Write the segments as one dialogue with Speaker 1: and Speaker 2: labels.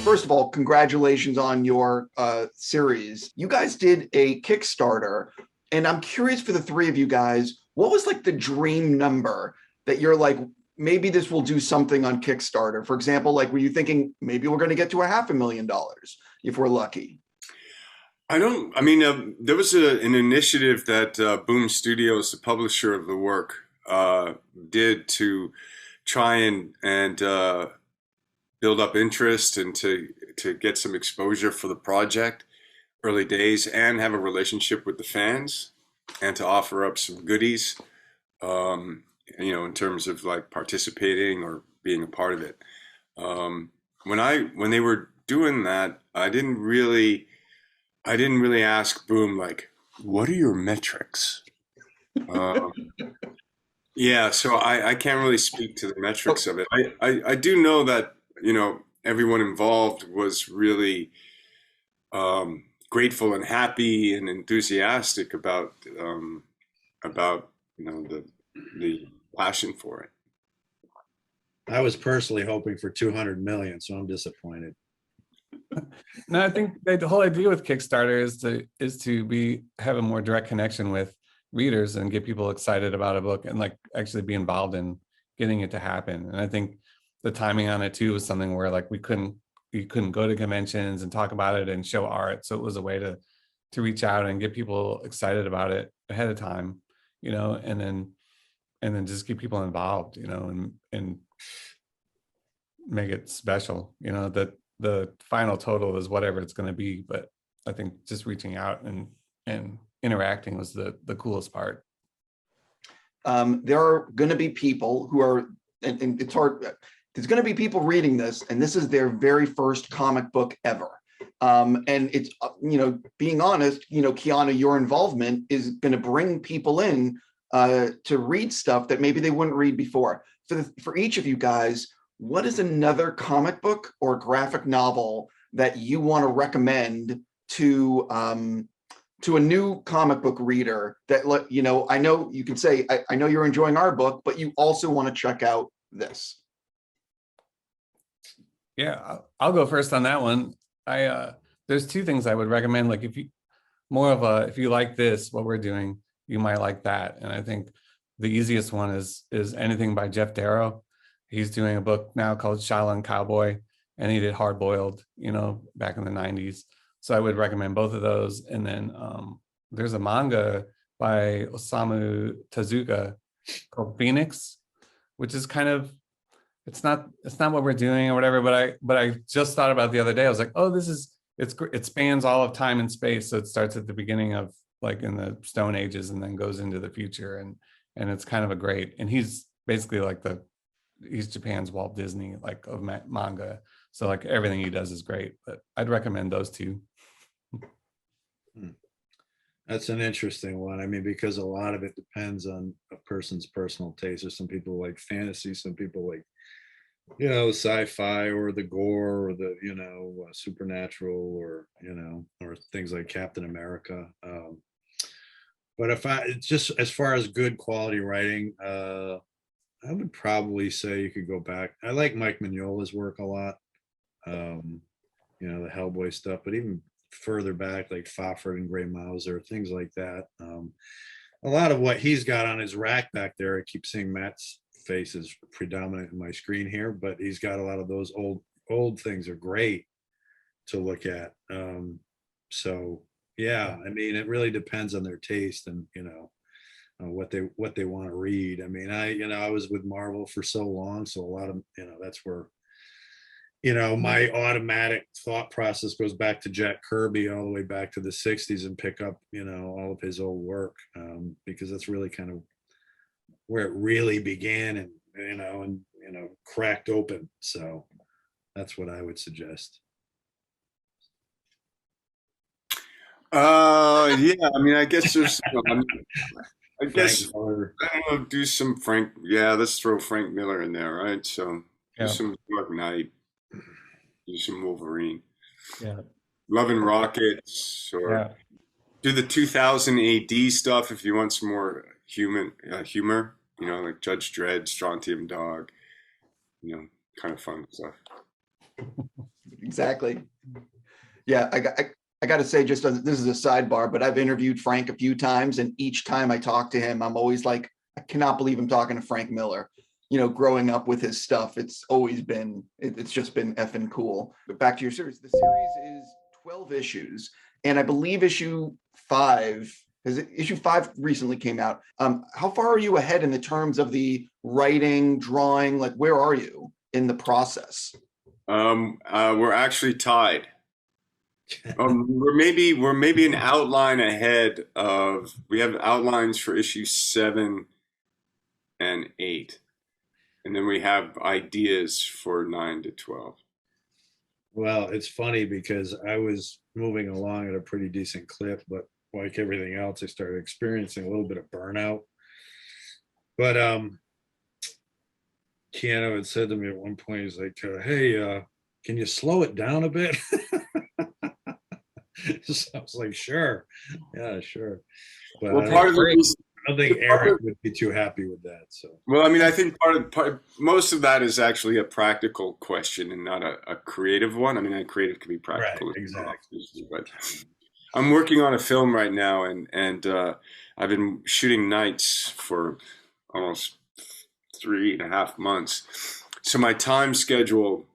Speaker 1: First of all, congratulations on your series. You guys did a Kickstarter, and I'm curious for the three of you guys, what was like the dream number that you're like, maybe this will do something on Kickstarter? For example, like were you thinking maybe we're going to get to a $500,000 if we're lucky?
Speaker 2: I mean, there was an initiative that Boom Studios, the publisher of the work, did to try and build up interest and to get some exposure for the project early days and have a relationship with the fans and to offer up some goodies, um, in terms of like participating or being a part of it. When they were doing that, I didn't really ask Boom like, what are your metrics? Um, yeah, so I can't really speak to the metrics of it. I do know that, everyone involved was really grateful and happy and enthusiastic about the passion for it.
Speaker 3: I was personally hoping for 200 million, so I'm disappointed.
Speaker 4: No, I think the whole idea with Kickstarter is to be have a more direct connection with readers and get people excited about a book and like actually be involved in getting it to happen. And I think the timing on it too was something where like we couldn't go to conventions and talk about it and show art. So it was a way to reach out and get people excited about it ahead of time, and then just get people involved, and make it special, that the final total is whatever it's going to be. But I think just reaching out and interacting was the coolest part.
Speaker 1: There are going to be people who are, and it's hard, there's going to be people reading this, and this is their very first comic book ever. And it's, being honest, Keanu, your involvement is going to bring people in to read stuff that maybe they wouldn't read before. For each of you guys, what is another comic book or graphic novel that you want to recommend to a new comic book reader that I know you can say, I know you're enjoying our book, but you also want to check out this.
Speaker 4: Yeah, I'll go first on that one. There's two things I would recommend. Like if you like this, what we're doing, you might like that. And I think the easiest one is anything by Jeff Darrow. He's doing a book now called Shaolin Cowboy, and he did Hard Boiled, back in the 90s. So I would recommend both of those. And then there's a manga by Osamu Tezuka called Phoenix, which is kind of, it's not what we're doing or whatever, but I just thought about the other day. I was like, oh, it spans all of time and space. So it starts at the beginning of like in the Stone Ages and then goes into the future. And it's kind of and he's basically like he's Japan's Walt Disney, like of manga. So like everything he does is great, but I'd recommend those two.
Speaker 3: That's an interesting one. I mean, because a lot of it depends on a person's personal taste. There's some people like fantasy, some people like, sci-fi or the gore or the, supernatural or, or things like Captain America. But it's just as far as good quality writing, I would probably say you could go back. I like Mike Mignola's work a lot. The Hellboy stuff, but even further back, like Fafhrd and Grey Mouser, things like that. A lot of what he's got on his rack back there, I keep seeing Matt's face is predominant in my screen here, but he's got a lot of those old things are great to look at. So yeah, I mean, it really depends on their taste and, what they want to read. I mean, I was with Marvel for so long, so a lot of, that's where, my automatic thought process goes back to Jack Kirby all the way back to the 60s and pick up, all of his old work, because that's really kind of where it really began and, cracked open. So that's what I would suggest.
Speaker 2: Yeah, I mean, I guess there's, I guess, I
Speaker 3: Miller.
Speaker 2: don't know, do some Frank, yeah, let's throw Frank Miller in there, right? So do
Speaker 4: Yeah.
Speaker 2: some Dark Knight, do some Wolverine,
Speaker 4: Yeah.
Speaker 2: Love and Rockets, or
Speaker 4: Yeah.
Speaker 2: do the 2000 AD stuff if you want some more humor, like Judge Dredd, Strontium Dog. kind of fun stuff.
Speaker 1: Exactly. Yeah, I got to say, just this is a sidebar, but I've interviewed Frank a few times, and each time I talk to him, I'm always like, I cannot believe I'm talking to Frank Miller. Growing up with his stuff, it's always been, it's just been effing cool. But back to your series. The series is 12 issues, and I believe issue 5 recently came out. How far are you ahead in the terms of the writing, drawing? Like, where are you in the process?
Speaker 2: We're actually tied. We're maybe an outline ahead of. We have outlines for issue 7 and 8, and then we have ideas for 9 to 12.
Speaker 3: Well, it's funny because I was moving along at a pretty decent clip, but like everything else, I started experiencing a little bit of burnout. But Keanu had said to me at one point, he's like, "Hey, can you slow it down a bit?" So I was like, "Sure, yeah, sure." But
Speaker 2: Well, part of the reason,
Speaker 3: I don't think Eric would be too happy with that. So,
Speaker 2: well, I mean, I think most of that is actually a practical question and not a creative one. I mean, a creative can be practical,
Speaker 3: right, exactly.
Speaker 2: But I'm working on a film right now, and I've been shooting nights for almost 3.5 months. So my time schedule,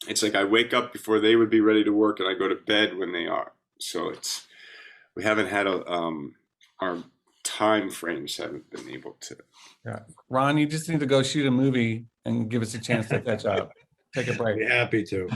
Speaker 2: it's like I wake up before they would be ready to work, and I go to bed when they are. So we haven't had our time frames haven't been able to.
Speaker 4: Yeah. Ron, you just need to go shoot a movie and give us a chance to catch up. Take a break.
Speaker 3: Be happy to.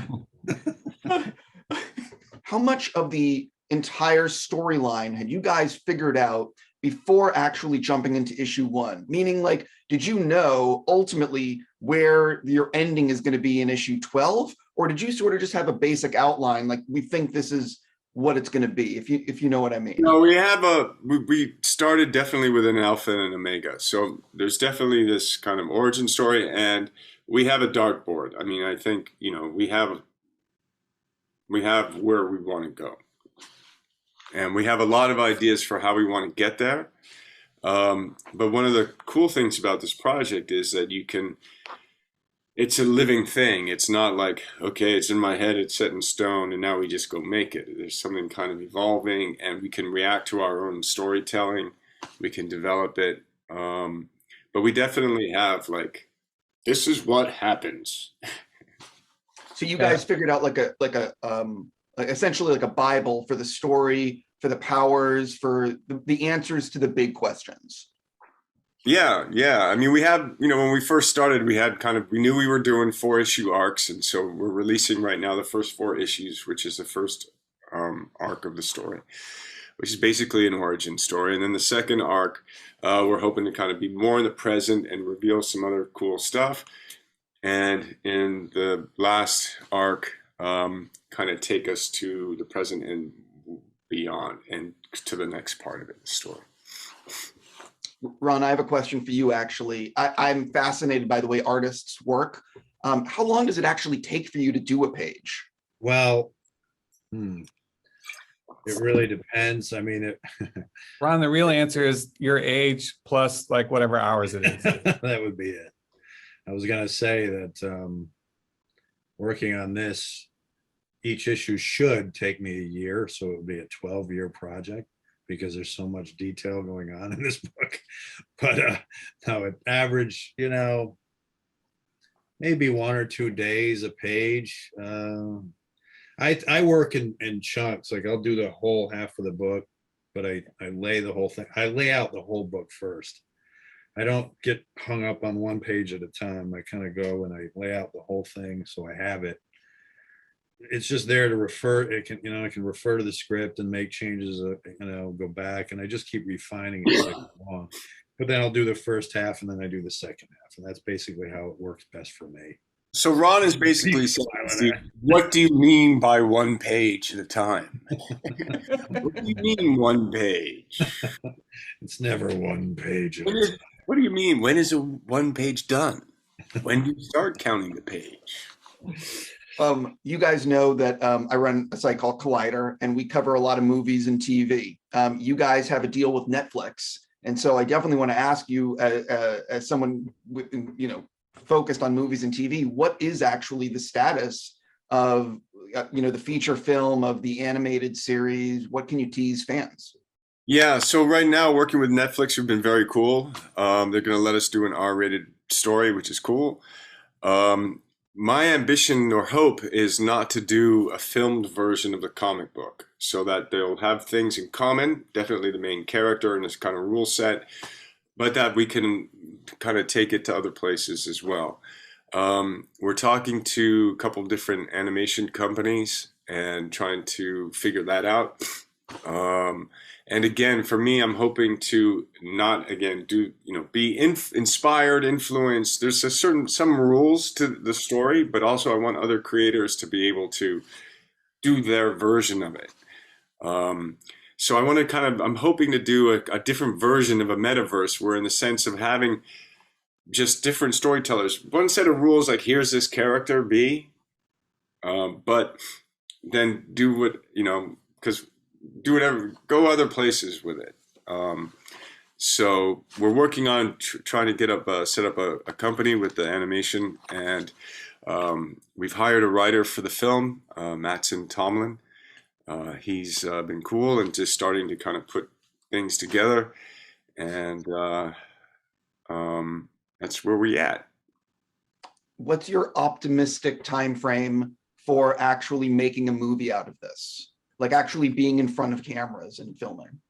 Speaker 1: How much of the entire storyline had you guys figured out before actually jumping into issue 1? Meaning, like, did you know ultimately where your ending is going to be in issue 12? Or did you sort of just have a basic outline, like, we think this is what it's going to be, if you know what I mean?
Speaker 2: No, we started definitely with an alpha and an omega. So there's definitely this kind of origin story, and we have a dartboard. I mean, I think, we have where we want to go. And we have a lot of ideas for how we want to get there. But one of the cool things about this project is that it's a living thing. It's not like, okay, it's in my head, it's set in stone, and now we just go make it. There's something kind of evolving, and we can react to our own storytelling. We can develop it. But we definitely have, like, this is what happens.
Speaker 1: So you guys figured out like essentially like a Bible for the story, for the powers, for the answers to the big questions.
Speaker 2: Yeah. I mean, we had, when we first started, we knew we were doing 4-issue arcs. And so we're releasing right now the first 4 issues, which is the first arc of the story, which is basically an origin story. And then the second arc, we're hoping to kind of be more in the present and reveal some other cool stuff. And in the last arc, kind of take us to the present and beyond and to the next part of it, the story.
Speaker 1: Ron, I have a question for you, actually. I'm fascinated by the way artists work. How long does it actually take for you to do a page?
Speaker 3: Well, it really depends. I mean,
Speaker 4: Ron, the real answer is your age plus like whatever hours it is.
Speaker 3: That would be it. I was going to say that working on this, each issue should take me a year. So it would be a 12-year project because there's so much detail going on in this book. But no, at average, maybe 1 or 2 days a page. I work in chunks. Like I'll do the whole half of the book, but I lay the whole thing. I lay out the whole book first. I don't get hung up on one page at a time. I kind of go and I lay out the whole thing so I have it. It's just there to refer. It can, I can refer to the script and make changes. Go back and I just keep refining it as I go along. But then I'll do the first half and then I do the second half, and that's basically how it works best for me.
Speaker 2: So Ron is basically saying, what do you mean by 1 page at a time? What do you mean 1 page?
Speaker 3: It's never 1 page.
Speaker 2: What do you mean? When is a 1 page done? When do you start counting the page?
Speaker 1: You guys know that I run a site called Collider, and we cover a lot of movies and TV. You guys have a deal with Netflix, and so I definitely want to ask you, as someone focused on movies and TV, what is actually the status of the feature film, of the animated series? What can you tease fans?
Speaker 2: Yeah, so right now working with Netflix have been very cool. They're going to let us do an R-rated story, which is cool. My ambition or hope is not to do a filmed version of the comic book, so that they'll have things in common, definitely the main character and this kind of rule set, but that we can kind of take it to other places as well. We're talking to a couple different animation companies and trying to figure that out. And again, for me, I'm hoping to not, again, be inspired, influenced. There's some rules to the story, but also I want other creators to be able to do their version of it. So I want to I'm hoping to do a different version of a metaverse, where in the sense of having just different storytellers, one set of rules, like here's this character B, but then do what, because do whatever, go other places with it. So we're working on trying to get set up a company with the animation, and we've hired a writer for the film, Matson Tomlin. He's been cool and just starting to kind of put things together, and that's where we're at.
Speaker 1: What's your optimistic time frame for actually making a movie out of this? Like actually being in front of cameras and filming?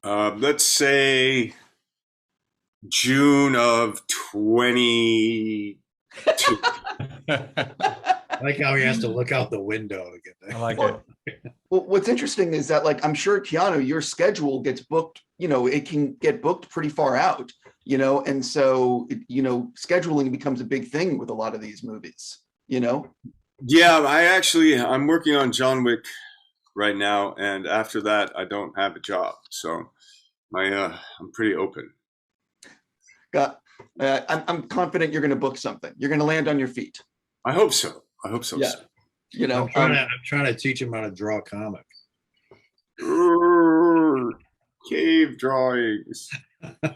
Speaker 2: Let's say June of 22.
Speaker 3: I like how he has to look out the window to get that.
Speaker 4: I like
Speaker 1: Well,
Speaker 4: it.
Speaker 1: Well, what's interesting is that, like, I'm sure, Keanu, your schedule gets booked, it can get booked pretty far out, and so, scheduling becomes a big thing with a lot of these movies,
Speaker 2: Yeah, I'm working on John Wick right now, and after that, I don't have a job, so I'm pretty open.
Speaker 1: I'm confident you're going to book something. You're going to land on your feet.
Speaker 2: I hope so. I hope so.
Speaker 1: Yeah.
Speaker 3: I'm trying to teach him how to draw a comic.
Speaker 2: Cave drawings.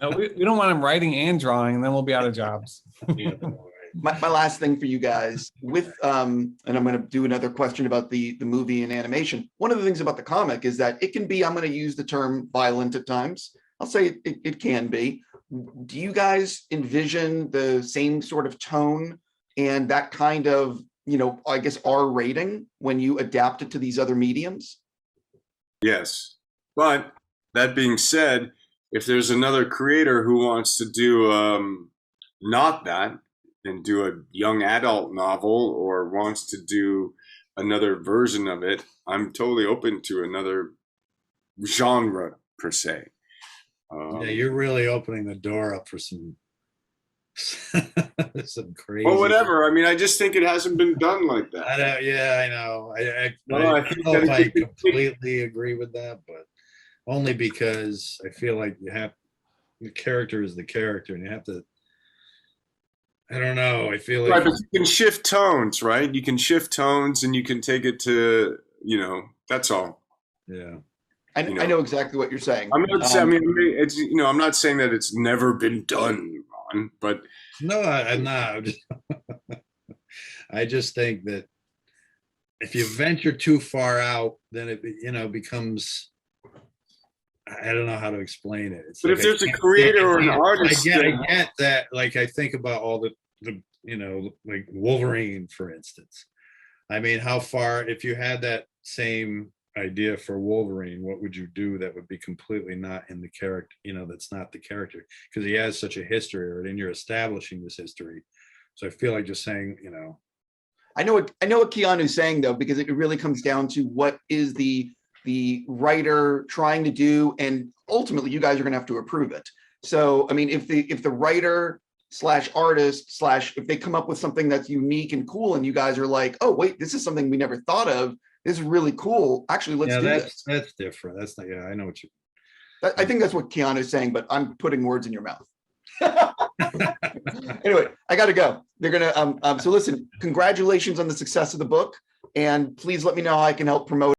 Speaker 4: No, we don't want him writing and drawing, and then we'll be out of jobs.
Speaker 3: Yeah.
Speaker 1: My last thing for you guys with, and I'm going to do another question about the movie and animation. One of the things about the comic is that it can be, I'm going to use the term violent at times. I'll say it can be. Do you guys envision the same sort of tone and that kind of, I guess, R rating when you adapt it to these other mediums?
Speaker 2: Yes. But that being said, if there's another creator who wants to do not that, and do a young adult novel, or wants to do another version of it, I'm totally open to another genre per se.
Speaker 3: Yeah, you're really opening the door up for some crazy.
Speaker 2: Well, whatever. I mean, I just think it hasn't been done like that.
Speaker 3: I know. I
Speaker 2: think
Speaker 3: don't know if I
Speaker 2: that
Speaker 3: completely agree with that, but only because I feel like the character is the character, and you have to. I don't know. I feel like
Speaker 2: right, but you can shift tones, right? You can shift tones, and you can take it to, that's all.
Speaker 3: Yeah.
Speaker 1: I know exactly what you're saying.
Speaker 2: I'm not saying. I mean, it's I'm not saying that it's never been done, Ron, but
Speaker 3: No, I'm not. I just think that if you venture too far out, then it becomes. I don't know how to explain it. It's
Speaker 2: but
Speaker 3: like
Speaker 2: if there's a creator or an artist,
Speaker 3: I get that. Like, I think about all the like Wolverine, for instance. I mean, how far, if you had that same idea for Wolverine, what would you do that would be completely not in the character, that's not the character, because he has such a history, or and you're establishing this history. So I feel like just saying,
Speaker 1: I know what Keanu's saying, though, because it really comes down to what is the writer trying to do, and ultimately you guys are going to have to approve it. So, I mean, if the writer / artist / if they come up with something that's unique and cool, and you guys are like, oh wait, this is something we never thought of, this is really cool, actually, let's do this.
Speaker 3: That's different. That's not. Yeah, I know what you.
Speaker 1: I think that's what Keanu's saying, but I'm putting words in your mouth. Anyway, I got to go. They're gonna. So listen, congratulations on the success of the book, and please let me know how I can help promote